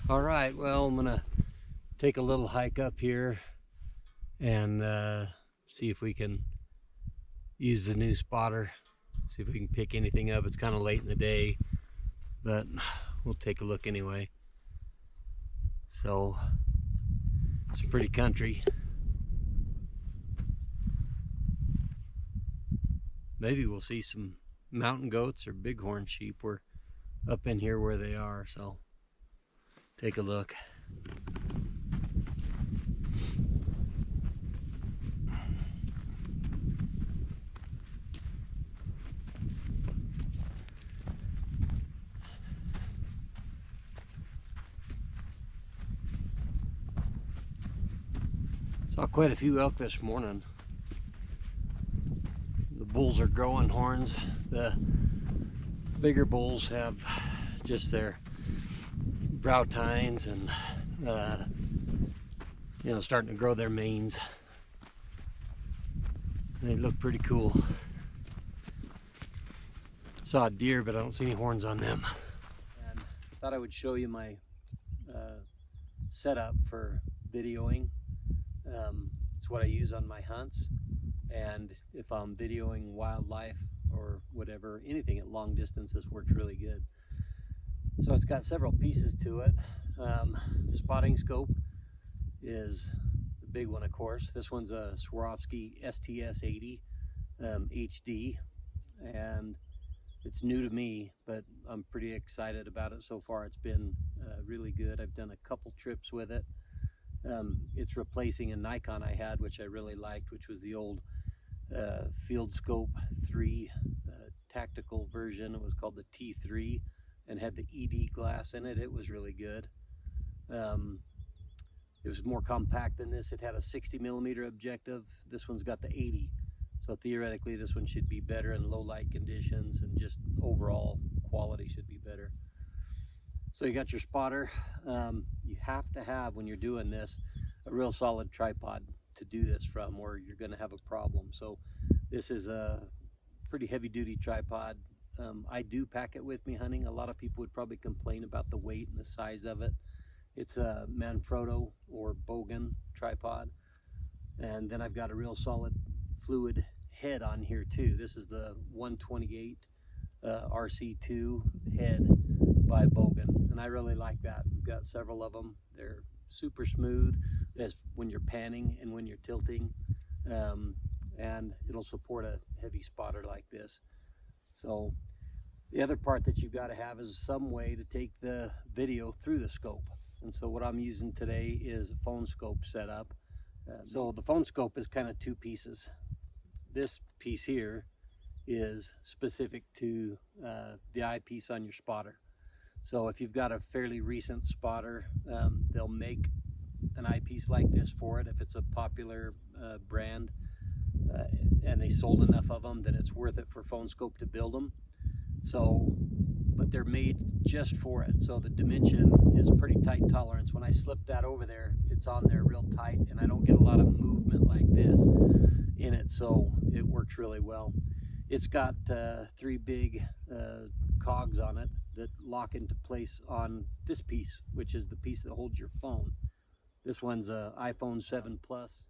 All right, well, I'm gonna take a little hike up here and see if we can use the new spotter, see if we can pick anything up. It's kind of late in the day, but we'll take a look anyway. So it's pretty country. Maybe we'll see some mountain goats or bighorn sheep. We're up in here where they are, so take a look. Saw quite a few elk this morning. The bulls are growing horns. The bigger bulls have just their brow tines and starting to grow their manes. And they look pretty cool. Saw a deer, but I don't see any horns on them. And I thought I would show you my setup for videoing. It's what I use on my hunts, and if I'm videoing wildlife or whatever, anything at long distance, this works really good. So it's got several pieces to it. Spotting scope is the big one, of course. This one's a Swarovski STS-80 HD, and it's new to me, but I'm pretty excited about it so far. It's been really good. I've done a couple trips with it. It's replacing a Nikon I had, which I really liked, which was the old Field Scope 3 tactical version. It was called the T3 and had the ED glass in it. It was really good. It was more compact than this. It had a 60mm objective. This one's got the 80. So theoretically, this one should be better in low light conditions, and just overall quality should be better. So you got your spotter. You have to have, when you're doing this, a real solid tripod to do this from, or you're going to have a problem. So this is a pretty heavy duty tripod. I do pack it with me hunting. A lot of people would probably complain about the weight and the size of it. It's a Manfrotto or Bogan tripod. And then I've got a real solid fluid head on here too. This is the 128 RC2 head by Bogan, and I really like that. We've got several of them. They're super smooth as when you're panning and when you're tilting, and it'll support a heavy spotter like this. So the other part that you've got to have is some way to take the video through the scope, and so what I'm using today is a phone scope setup. So the phone scope is kind of two pieces. This piece here is specific to the eyepiece on your spotter. So if you've got a fairly recent spotter, they'll make an eyepiece like this for it. If it's a popular brand and they sold enough of them, then it's worth it for Phone Scope to build them. So, but they're made just for it. So the dimension is pretty tight tolerance. When I slip that over there, it's on there real tight, and I don't get a lot of movement like this in it. So it works really well. It's got 3 big cogs on it that lock into place on this piece, which is the piece that holds your phone. This one's a iPhone 7 Plus.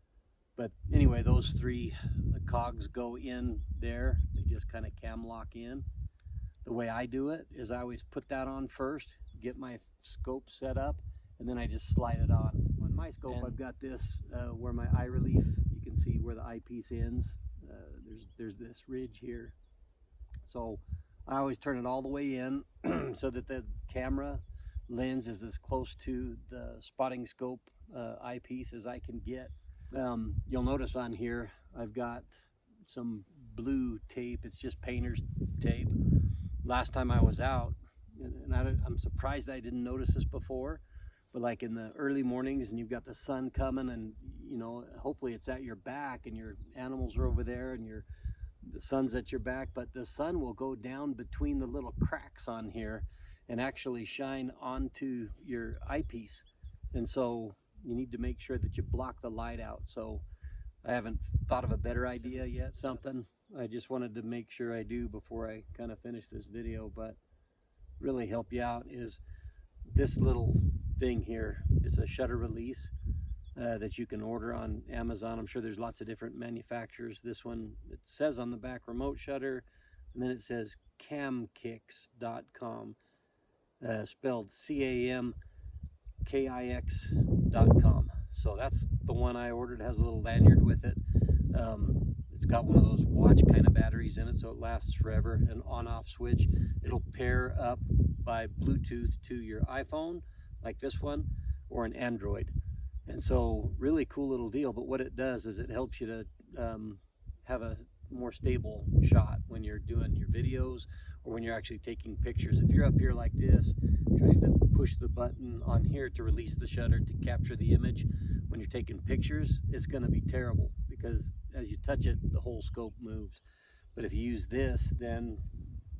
But anyway, those 3 cogs go in there. They just kind of cam lock in. The way I do it is I always put that on first, get my scope set up, and then I just slide it on. On my scope, I've got this where my eye relief, you can see where the eyepiece ends. There's this ridge here. So I always turn it all the way in so that the camera lens is as close to the spotting scope eyepiece as I can get. You'll notice on here I've got some blue tape. It's just painter's tape. Last time I was out, and I'm surprised I didn't notice this before, but like in the early mornings and you've got the sun coming, and hopefully it's at your back and your animals are over there and the sun's at your back, but the sun will go down between the little cracks on here and actually shine onto your eyepiece. And so you need to make sure that you block the light out. So I haven't thought of a better idea yet, something I just wanted to make sure I do before I kind of finish this video, but really help you out is this little thing here. It's a shutter release that you can order on Amazon. I'm sure there's lots of different manufacturers. This one, it says on the back remote shutter, and then it says camkix.com, spelled CAMKIX.com. So that's the one I ordered. It has a little lanyard with it. It's got one of those watch kind of batteries in it, so it lasts forever. An on-off switch. It'll pair up by Bluetooth to your iPhone, like this one, or an Android. And so, really cool little deal. But what it does is it helps you to have a more stable shot when you're doing your videos or when you're actually taking pictures. If you're up here like this, trying to push the button on here to release the shutter to capture the image, when you're taking pictures, it's going to be terrible because as you touch it, the whole scope moves. But if you use this, then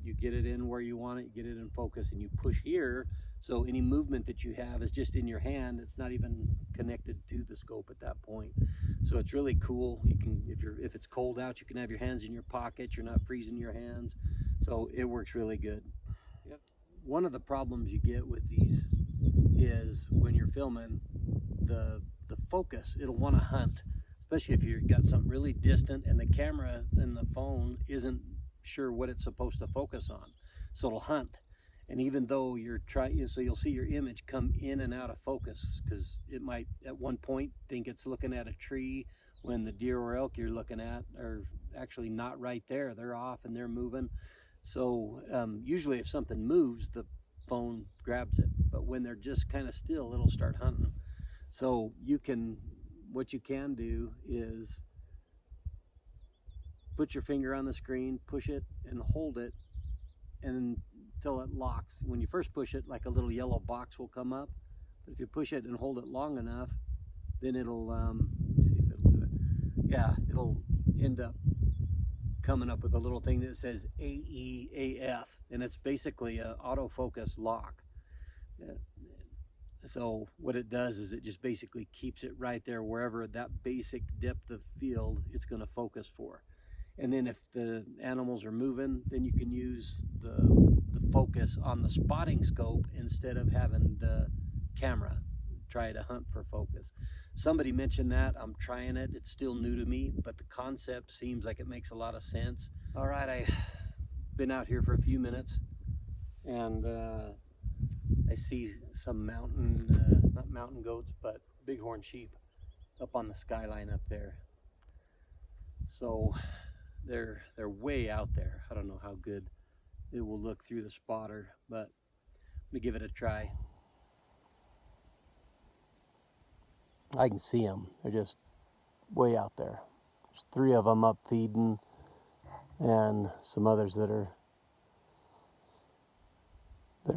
you get it in where you want it, you get it in focus, and you push here, so any movement that you have is just in your hand. It's not even connected to the scope at that point. So it's really cool. You can, if it's cold out, you can have your hands in your pocket. You're not freezing your hands. So it works really good. Yep. One of the problems you get with these is when you're filming, the focus, it'll want to hunt, especially if you've got something really distant and the camera and the phone isn't sure what it's supposed to focus on. So it'll hunt. And even though you're trying, so you'll see your image come in and out of focus because it might at one point think it's looking at a tree when the deer or elk you're looking at are actually not right there. They're off and they're moving. So usually if something moves, the phone grabs it. But when they're just kind of still, it'll start hunting. So what you can do is put your finger on the screen, push it and hold it until it locks. When you first push it, like a little yellow box will come up. But if you push it and hold it long enough, then it'll, let me see if it'll do it. Yeah, it'll end up coming up with a little thing that says AEAF, and it's basically an autofocus lock. So what it does is it just basically keeps it right there wherever that basic depth of field it's going to focus for. And then if the animals are moving, then you can use the focus on the spotting scope instead of having the camera try to hunt for focus. Somebody mentioned that. I'm trying it. It's still new to me, but the concept seems like it makes a lot of sense. All right, I've been out here for a few minutes, and I see some not mountain goats, but bighorn sheep up on the skyline up there. So they're way out there. I don't know how good it will look through the spotter, but I'm gonna give it a try. I can see them. They're just way out there. There's 3 of them up feeding, and some others that are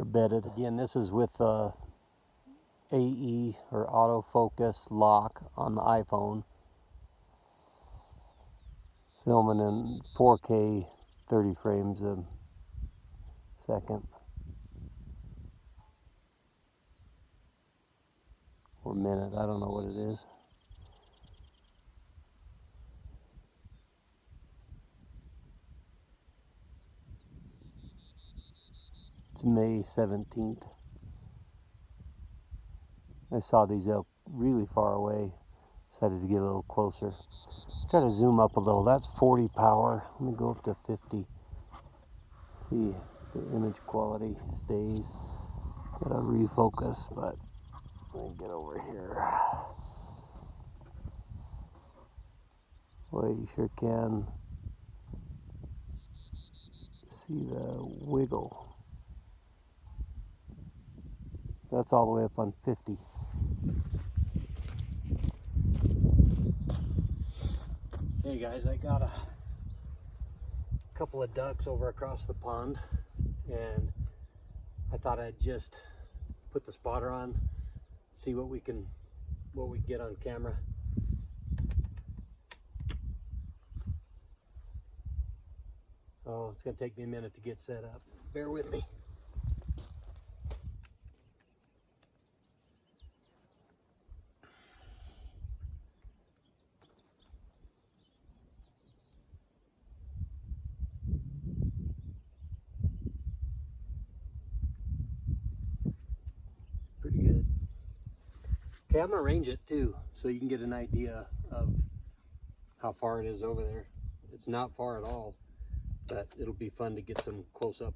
bedded. Again, this is with AE or autofocus lock on the iPhone. Filming in 4K 30 frames a second. Or minute, I don't know what it is. It's May 17th. I saw these elk really far away. Decided to get a little closer. Try to zoom up a little. That's 40 power. Let me go up to 50. See if the image quality stays. Gotta refocus, but let me get over here. Boy, you sure can see the wiggle. That's all the way up on 50. Hey guys, I got a couple of ducks over across the pond, and I thought I'd just put the spotter on, see what we get on camera. So it's gonna take me a minute to get set up. Bear with me. Pretty good. Okay, I'm gonna range it too, so you can get an idea of how far it is over there. It's not far at all, but it'll be fun to get some close-up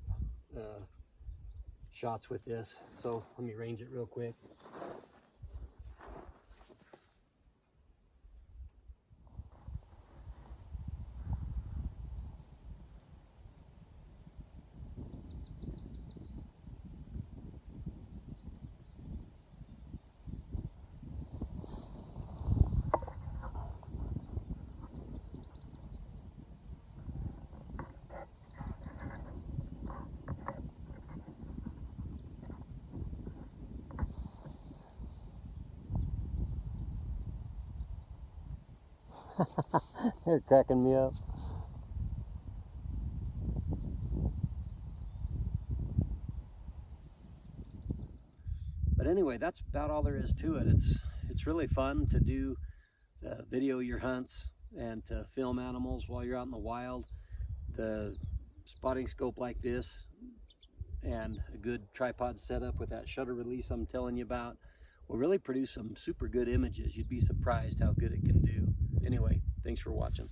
shots with this. So let me range it real quick. They're cracking me up. But anyway, that's about all there is to it. It's really fun to do video your hunts and to film animals while you're out in the wild. The spotting scope like this and a good tripod setup with that shutter release I'm telling you about will really produce some super good images. You'd be surprised how good it can do. Anyway, thanks for watching.